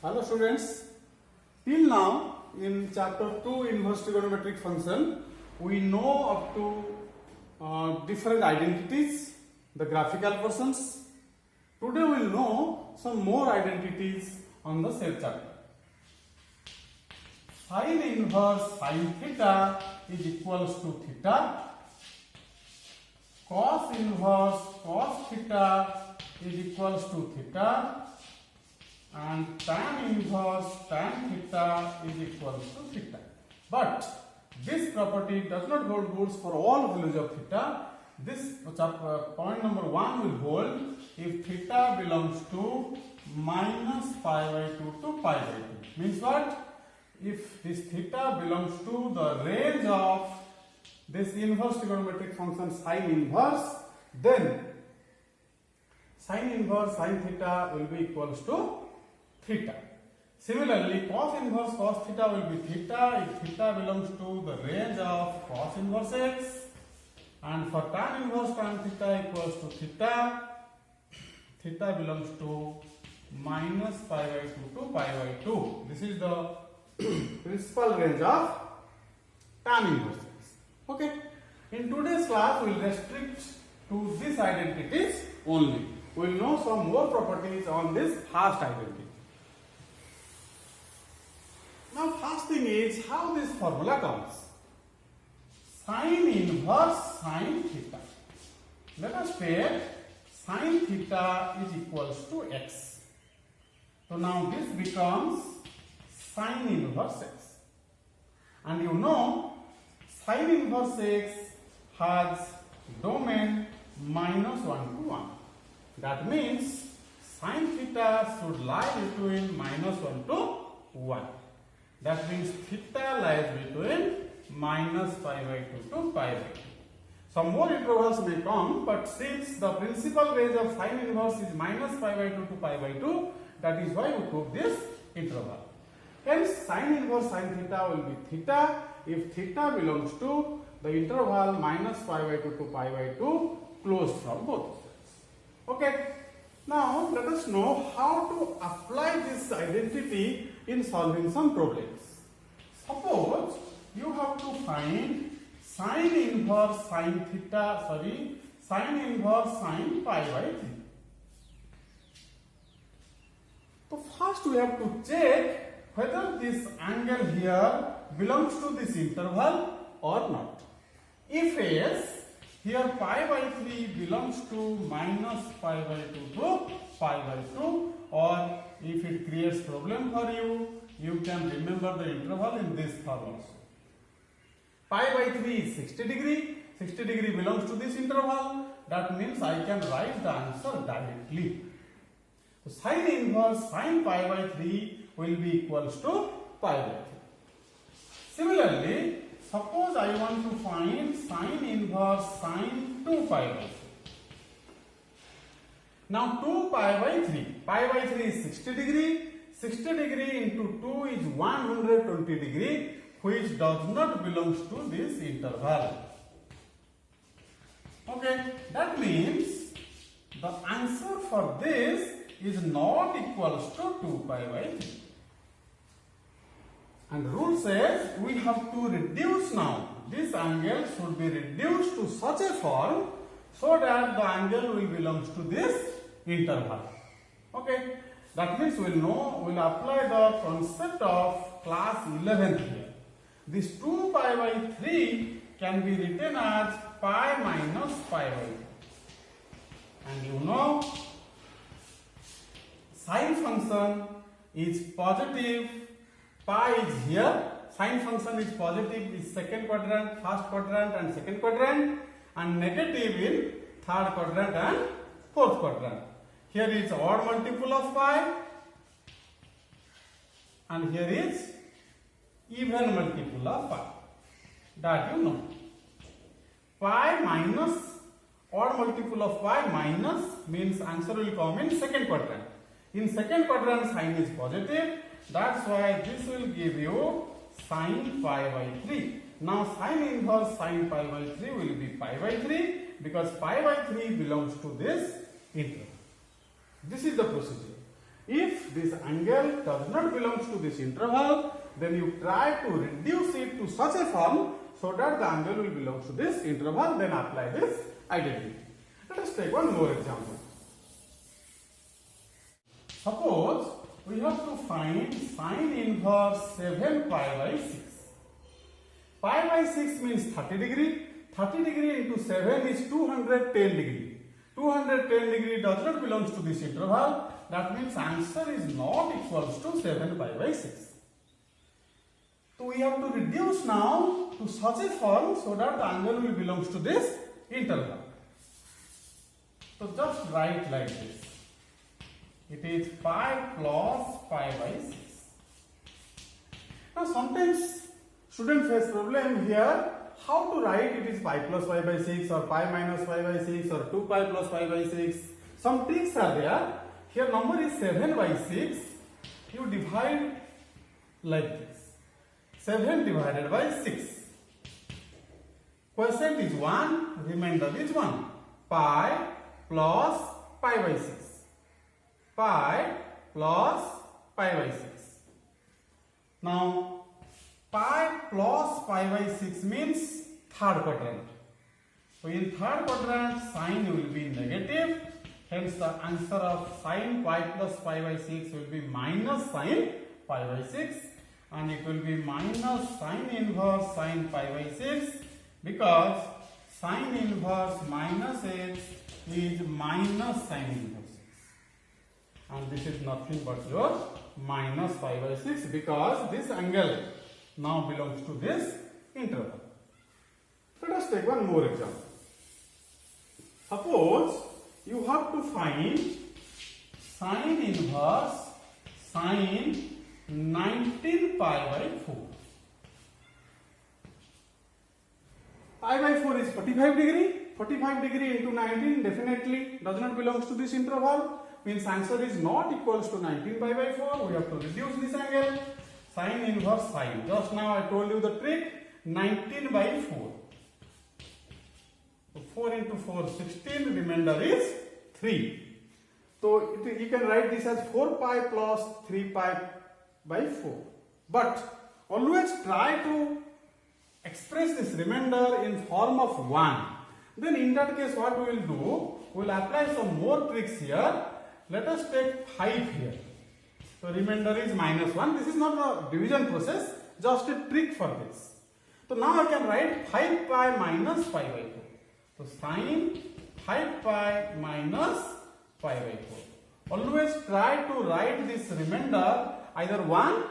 Hello students, till now in chapter 2 inverse trigonometric function we know up to different identities, the graphical persons. Today we will know some more identities on the same chapter. Sin inverse sin theta is equals to theta. Cos inverse cos theta is equals to theta. And tan inverse tan theta is equals to theta. But this property does not hold good for all values of theta. This point number 1 will hold if theta belongs to minus pi by 2 to pi by 2. Means what? If this theta belongs to the range of this inverse trigonometric function sin inverse, then sin inverse sin theta will be equals to theta. Similarly, cos inverse cos theta will be theta if theta belongs to the range of cos inverse x, and for tan inverse tan theta equals to theta, theta belongs to minus pi by 2 to pi by 2. This is the principal range of tan inverse x. Okay. In today's class, we will restrict to these identities only. We will know some more properties on this first identity. Now, first thing is how this formula comes. Sin inverse sin theta. Let us take sin theta is equals to x. So now this becomes sin inverse x. And you know sin inverse x has domain minus 1 to 1. That means sin theta should lie between minus 1 to 1. That means theta lies between minus pi by 2 to pi by 2. Some more intervals may come, but since the principal range of sin inverse is minus pi by 2 to pi by 2, that is why we took this interval. Hence, sin inverse sin theta will be theta if theta belongs to the interval minus pi by 2 to pi by 2 closed from both sides. Okay. Now, let us know how to apply this identity in solving some problems. Suppose you have to find sin inverse sin theta, sin inverse sin pi by 3. So first we have to check whether this angle here belongs to this interval or not. If yes, here pi by 3 belongs to minus pi by 2 to pi by 2, or if it creates problem for you, you can remember the interval in this form also. Pi by 3 is 60 degree. 60 degree belongs to this interval. That means I can write the answer directly. So sin inverse sin pi by 3 will be equals to pi by 3. Similarly, suppose I want to find sin inverse sin 2 pi by 3. Now 2 pi by 3. Pi by 3 is 60 degree. 60 degree into 2 is 120 degree, which does not belong to this interval. Okay, that means the answer for this is not equals to 2 pi by 3. And rule says we have to reduce now. This angle should be reduced to such a form so that the angle will belong to this interval. Okay. That means we will apply the concept of class 11 here. This 2 pi by 3 can be written as pi minus pi by 2. And you know, sin function is positive, pi is here, sin function is positive is second quadrant, first quadrant and second quadrant, and negative in third quadrant and fourth quadrant. Here is odd multiple of pi, and here is even multiple of pi. That you know. Pi minus odd multiple of pi minus means answer will come in second quadrant. In second quadrant, sign is positive. That's why this will give you sin pi by 3. Now sin inverse sin pi by 3 will be pi by 3 because pi by 3 belongs to this interval. This is the procedure. If this angle does not belong to this interval, then you try to reduce it to such a form so that the angle will belong to this interval, then apply this identity. Let us take one more example. Suppose we have to find sine inverse 7 pi by 6. Pi by 6 means 30 degree. 30 degree into 7 is 210 degree. 210 degree does not belong to this interval. That means answer is not equals to 7 pi by 6. So we have to reduce now to such a form so that the angle will belong to this interval. So just write like this. It is pi plus pi by 6. Now sometimes students face problem here. How to write it is pi plus pi by 6 or pi minus pi by 6 or 2 pi plus pi by 6. Some tricks are there. Here number is 7 by 6. You divide like this. 7 divided by 6. Quotient is 1, remainder is 1. Pi plus pi by 6. Pi plus pi by 6. Now, pi plus pi by 6 means third quadrant. So, in third quadrant, sign will be negative. Hence, the answer of sin pi plus pi by 6 will be minus sin pi by 6. And it will be minus sine inverse sine pi by 6, because sine inverse minus x is minus sine inverse x. And this is nothing but your minus pi by 6, because this angle now belongs to this interval. Let us take one more example. Suppose you have to find sine inverse sine 19 pi by 4. Pi by 4 is 45 degree. 45 degree into 19 definitely does not belong to this interval. Means answer is not equals to 19 pi by 4. We have to reduce this angle. Sine inverse sine. Just now I told you the trick. 19 by 4. So 4 into 4, 16. Remainder is 3. So you can write this as 4 pi plus 3 pi by 4. But always try to express this remainder in form of 1. Then in that case what we will do, we will apply some more tricks here. Let us take 5 here. So remainder is minus 1. This is not a division process, just a trick for this. So now I can write 5 pi minus pi by 4. So sine 5 pi minus pi by 4. Always try to write this remainder either 1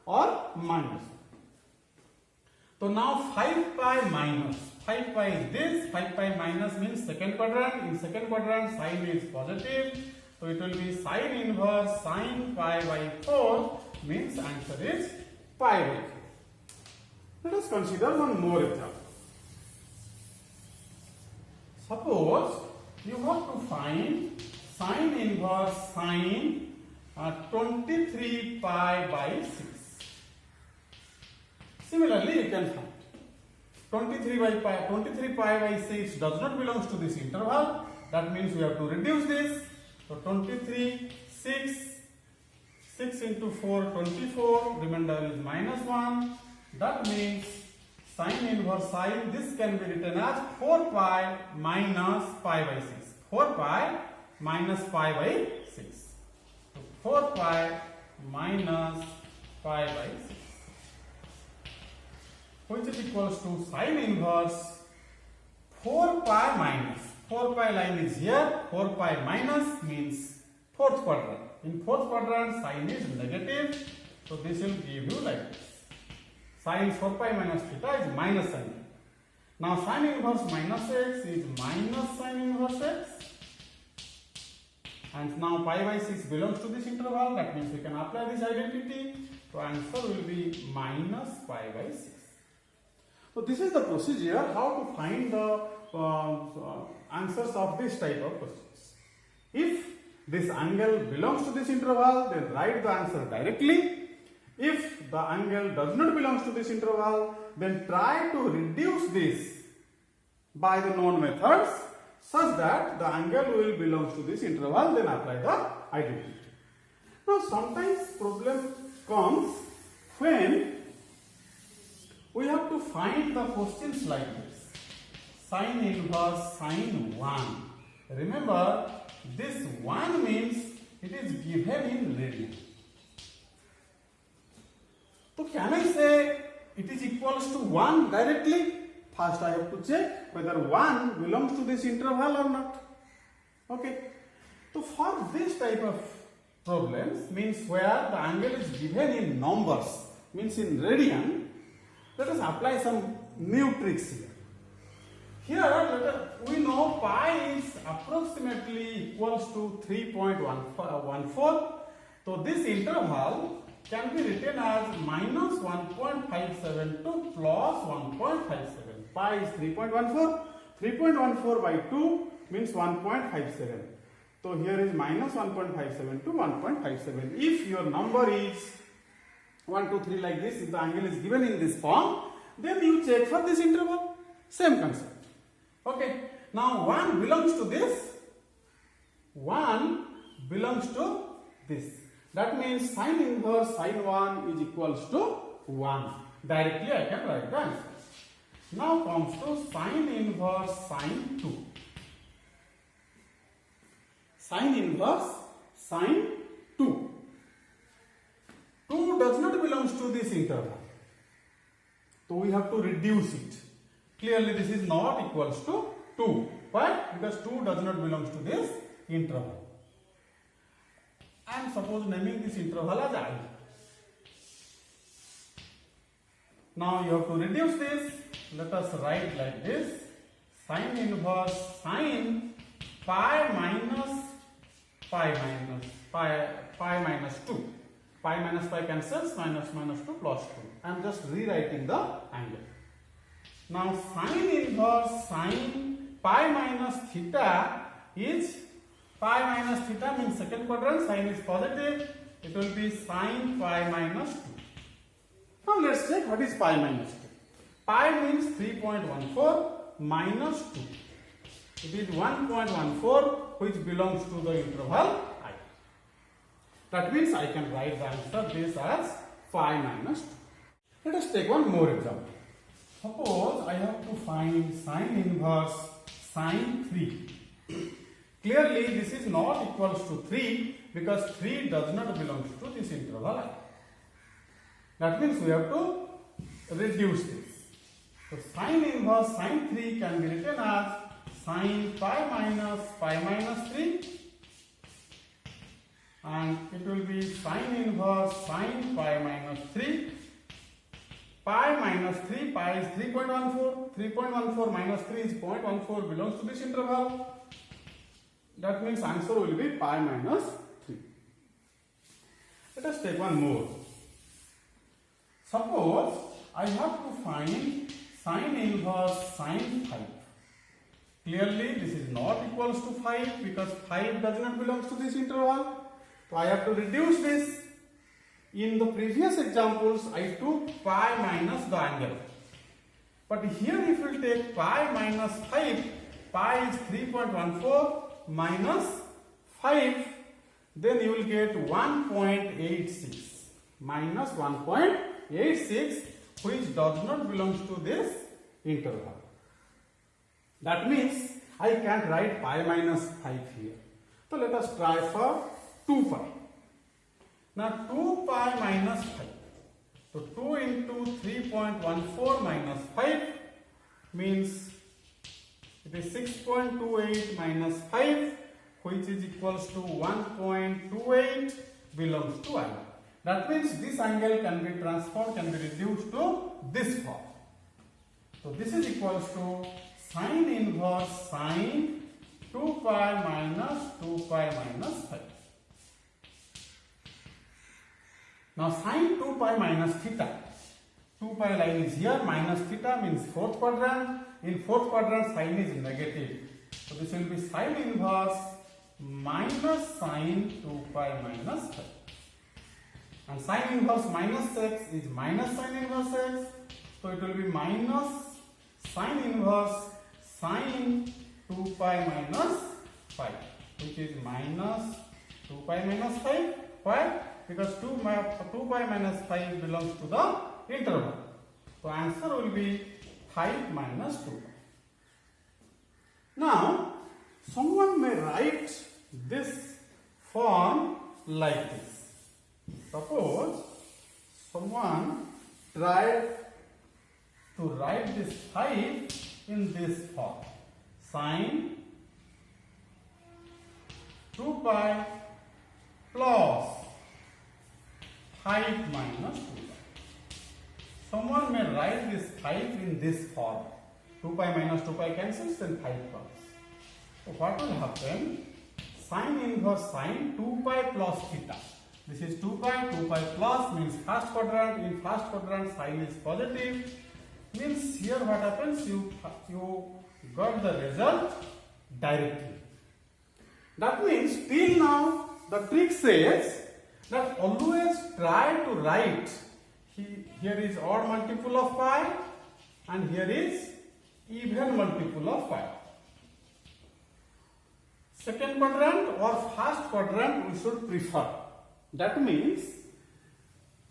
or minus. So now 5 pi minus. 5 pi is this. 5 pi minus means second quadrant. In second quadrant, sign is positive. So it will be sine inverse sine pi by 4 means answer is pi by 4. Let us consider one more example. Suppose you have to find sine inverse sine 23 pi by 6. Similarly, you can find 23 pi by 6 does not belong to this interval. That means we have to reduce this. So 23, 6 into 4, 24. Remainder is minus 1. That means sine inverse sine, this can be written as 4 pi minus pi by 6. 4 pi minus pi by 6. So 4 pi minus pi by 6. Which is equals to sine inverse 4 pi minus. 4 pi line is here. 4 pi minus means fourth quadrant. In fourth quadrant, sine is negative. So this will give you like this. Sine 4 pi minus theta is minus sine. Now sine inverse minus x is minus sine inverse x. And now pi by 6 belongs to this interval. That means we can apply this identity. So answer will be minus pi by 6. So this is the procedure how to find the answers of this type of questions. If this angle belongs to this interval, then write the answer directly. If the angle does not belong to this interval, then try to reduce this by the known methods such that the angle will belong to this interval, then apply the identity. Now sometimes problem comes when we have to find the questions like this. Sine inverse sine 1. Remember, this 1 means it is given in radian. So can I say it is equals to 1 directly? First I have to check whether 1 belongs to this interval or not. Okay. So for this type of problems, means where the angle is given in numbers, means in radian, let us apply some new tricks here. Here we know pi is approximately equals to 3.14. So this interval can be written as minus 1.57 to plus 1.57. Pi is 3.14. 3.14 by 2 means 1.57. So here is minus 1.57 to 1.57. If your number is 1, 2, 3 like this, if the angle is given in this form, then you check for this interval. Same concept. Okay. Now 1 belongs to this. 1 belongs to this. That means sine inverse sine 1 is equals to 1. Directly I can write the answer. Now comes to sine inverse sine 2. Sine inverse sine 2. 2 does not belong to this interval. So we have to reduce it. Clearly this is not equals to 2. Why? Because 2 does not belong to this interval. I am suppose naming this interval as I. Now you have to reduce this. Let us write like this. Sine inverse sine pi minus pi minus 2. Pi minus pi cancels, minus 2 plus 2. I am just rewriting the angle. Now sine inverse sine pi minus theta is, pi minus theta means second quadrant, sine is positive, it will be sine pi minus 2. Now let's check what is pi minus 2. Pi means 3.14 minus 2. It is 1.14 which belongs to the interval I. That means I can write the answer this as pi minus 2. Let us take one more example. Suppose I have to find sine inverse sine 3. Clearly this is not equals to 3 because 3 does not belong to this interval I. That means we have to reduce this. So sine inverse sine 3 can be written as sine pi minus 3, and it will be sine inverse sine pi minus 3. Pi minus 3, pi is 3.14. 3.14 minus 3 is 0.14 belongs to this interval. That means answer will be pi minus 3. Let us take one more. Suppose I have to find sine inverse sine 5. Clearly this is not equals to 5 because 5 does not belong to this interval. So I have to reduce this. In the previous examples I took pi minus the angle. But here if you take pi minus 5, pi is 3.14 minus 5, then you will get 1.86 minus 1.86 which does not belong to this interval. That means I can't write pi minus 5 here. So let us try for 2 pi. Now 2 pi minus 5. So 2 into 3.14 minus 5 means it is 6.28 minus 5 which is equals to 1.28 belongs to I. That means this angle can be transformed, can be reduced to this form. So this is equals to sine inverse sine 2 pi minus 2 pi minus 5. Now sine 2 pi minus theta. 2 pi line is here, minus theta means fourth quadrant. In fourth quadrant sine is negative. So this will be sine inverse minus sine 2 pi minus 5. And sine inverse minus x is minus sine inverse x. So it will be minus sine inverse sine 2 pi minus 5, which is minus 2 pi minus 5. Why? Because 2 pi minus 5 belongs to the interval. So answer will be 5 minus 2 pi. Now, someone may write this form like this. Suppose someone tried to write this 5 in this form. Sine 2 pi plus 5 minus 2 pi. Someone may write this 5 in this form. 2 pi minus 2 pi cancels and 5 comes. So what will happen? Sine inverse sine 2 pi plus theta. This is 2 pi plus means first quadrant. In first quadrant sine is positive. Means here what happens? You got the result directly. That means till now the trick says that always try to write. Here is odd multiple of pi and here is even multiple of pi. Second quadrant or first quadrant we should prefer. That means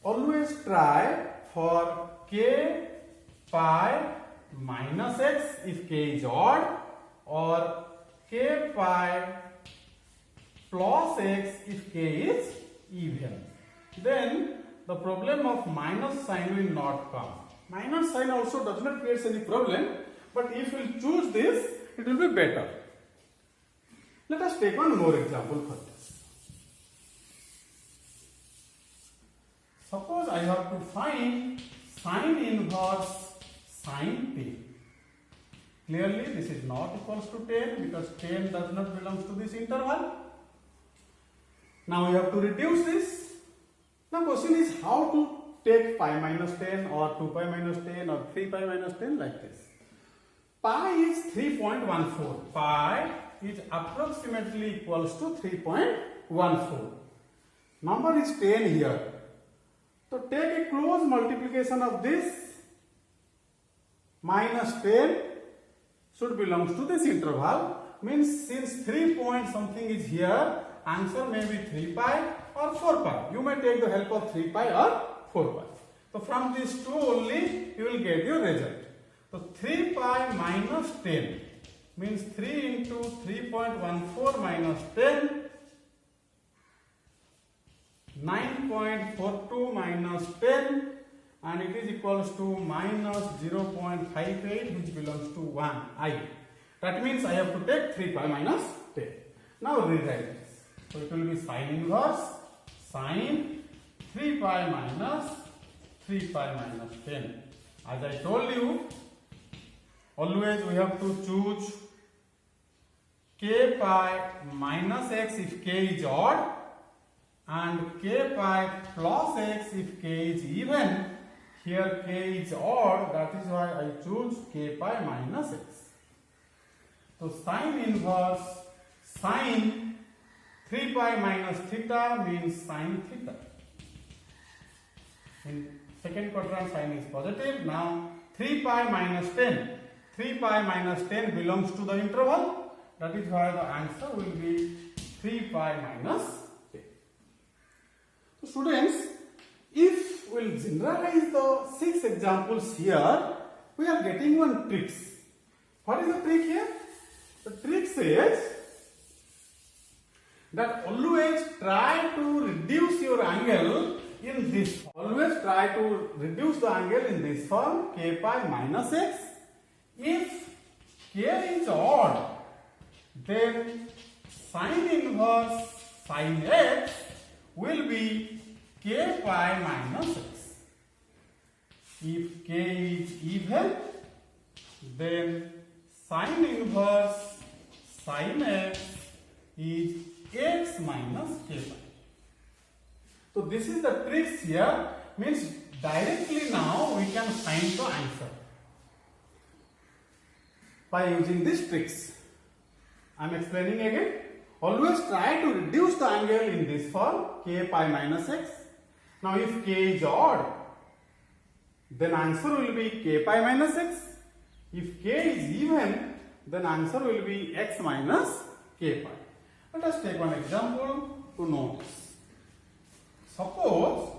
always try for k pi minus x if k is odd or k pi plus x if k is even. Then the problem of minus sign will not come. Minus sign also does not create any problem, but if we choose this, it will be better. Let us take one more example for this. Suppose I have to find sine inverse sine 10. Clearly this is not equals to 10 because 10 does not belong to this interval. Now we have to reduce this. Now question is how to take pi minus 10 or 2 pi minus 10 or 3 pi minus 10 like this. Pi is 3.14. Pi is approximately equals to 3.14. Number is 10 here. So take a close multiplication of this. Minus 10 should belongs to this interval. Means since 3 point something is here, answer may be 3 pi or 4 pi. You may take the help of 3 pi or 4 pi. So from these two only you will get your result. So 3 pi minus 10 means 3 into 3.14 minus 10, 9.42 minus 10, and it is equals to minus 0.58 which belongs to 1 I. That means I have to take 3 pi minus 10. Now rewrite this. So it will be sine inverse sine 3 pi minus 3 pi minus 10. As I told you, always we have to choose k pi minus x if k is odd and k pi plus x if k is even. Here k is odd, that is why I choose k pi minus x. So sine inverse sine 3 pi minus theta means sine theta. In second quadrant sine is positive. Now 3 pi minus 10. 3 pi minus 10 belongs to the interval. That is why the answer will be 3 pi minus 10. So students, if we will generalize the 6 examples here, we are getting one trick. What is the trick here? The trick says that always try to reduce your angle in this form. Always try to reduce the angle in this form, k pi minus x. If k is odd, then sine inverse sine x will be k pi minus x. If k is even, then sine inverse sine x is x minus k pi. So this is the tricks here, means directly now we can find the answer by using these tricks. I am explaining again. Always try to reduce the angle in this form, k pi minus x. Now if k is odd, then answer will be k pi minus x. If k is even, then answer will be x minus k pi. Let us take one example to know this. Suppose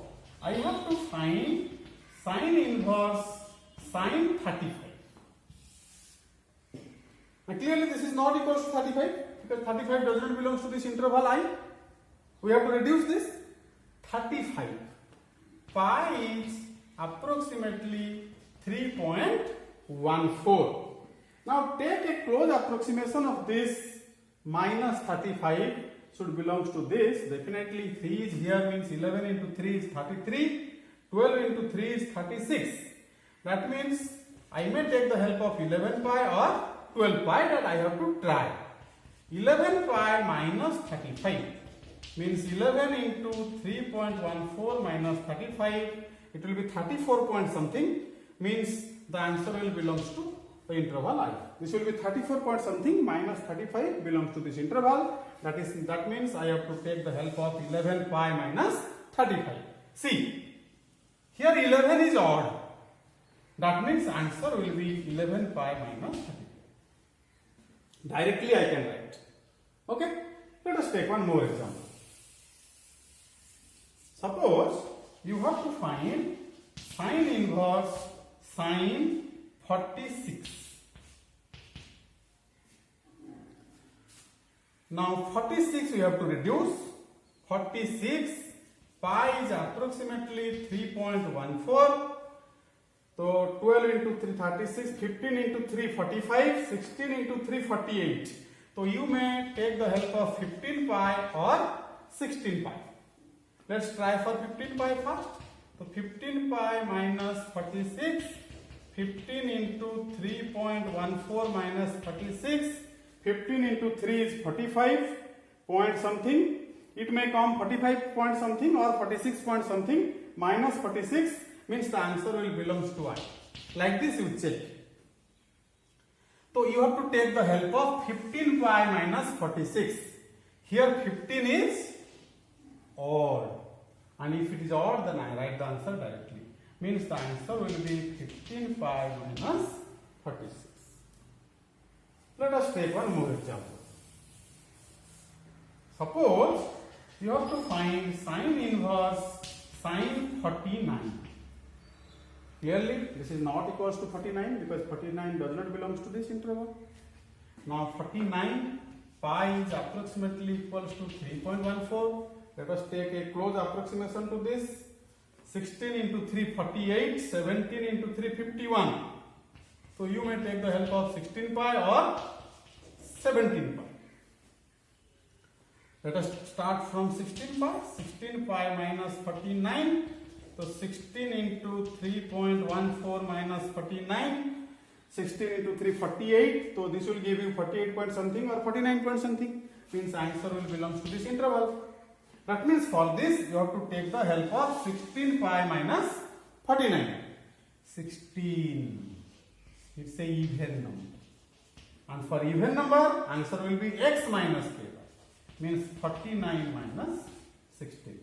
I have to find sine inverse sine 35. Now clearly this is not equals to 35 because 35 does not belong to this interval I. We have to reduce this. 35 pi is approximately 3.14. Now take a close approximation of this minus 35 should belongs to this. Definitely 3 is here, means 11 into 3 is 33, 12 into 3 is 36. That means I may take the help of 11 pi or 12 pi, that I have to try. 11 pi minus 35 means 11 into 3.14 minus 35, it will be 34 point something, means the answer will belongs to the interval I. This will be 34 point something minus 35 belongs to this interval. That means I have to take the help of 11 pi minus 35. See, here 11 is odd. That means answer will be 11 pi minus 35. Directly I can write. Okay, let us take one more example. Suppose you have to find sine inverse sine 46. Now 46 we have to reduce. 46 pi is approximately 3.14. So 12 into 3 36, 15 into 3 45, 16 into 3 48. So you may take the help of 15 pi or 16 pi. Let's try for 15 pi first. So 15 pi minus 46, 15 into 3.14 minus 36, 15 into 3 is 45 point something. It may come 45 point something or 46 point something. Minus 46 means the answer will belongs to I. Like this you check. So you have to take the help of 15 pi minus 46. Here 15 is odd. And if it is odd, then I write the answer directly. Means the answer will be 15 pi minus 46. Let us take one more example. Suppose you have to find sine inverse sine 39. Clearly, this is not equals to 49 because 49 does not belongs to this interval. Now 49 pi is approximately equals to 3.14. Let us take a close approximation to this. 16 into 3 48, 17 into 3 51. So you may take the help of 16 pi or 17 pi. Let us start from 16 pi. 16 pi minus 49. So 16 into 3.14 minus 49. 16 into 3 48. So this will give you 48 point something or 49 point something. Means answer will belongs to this interval. That means for this you have to take the help of 16 pi minus 49. 16. It's a even number. And for even number, answer will be x minus k. Means 49 minus 16.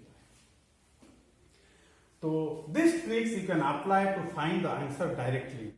So this tricks you can apply to find the answer directly.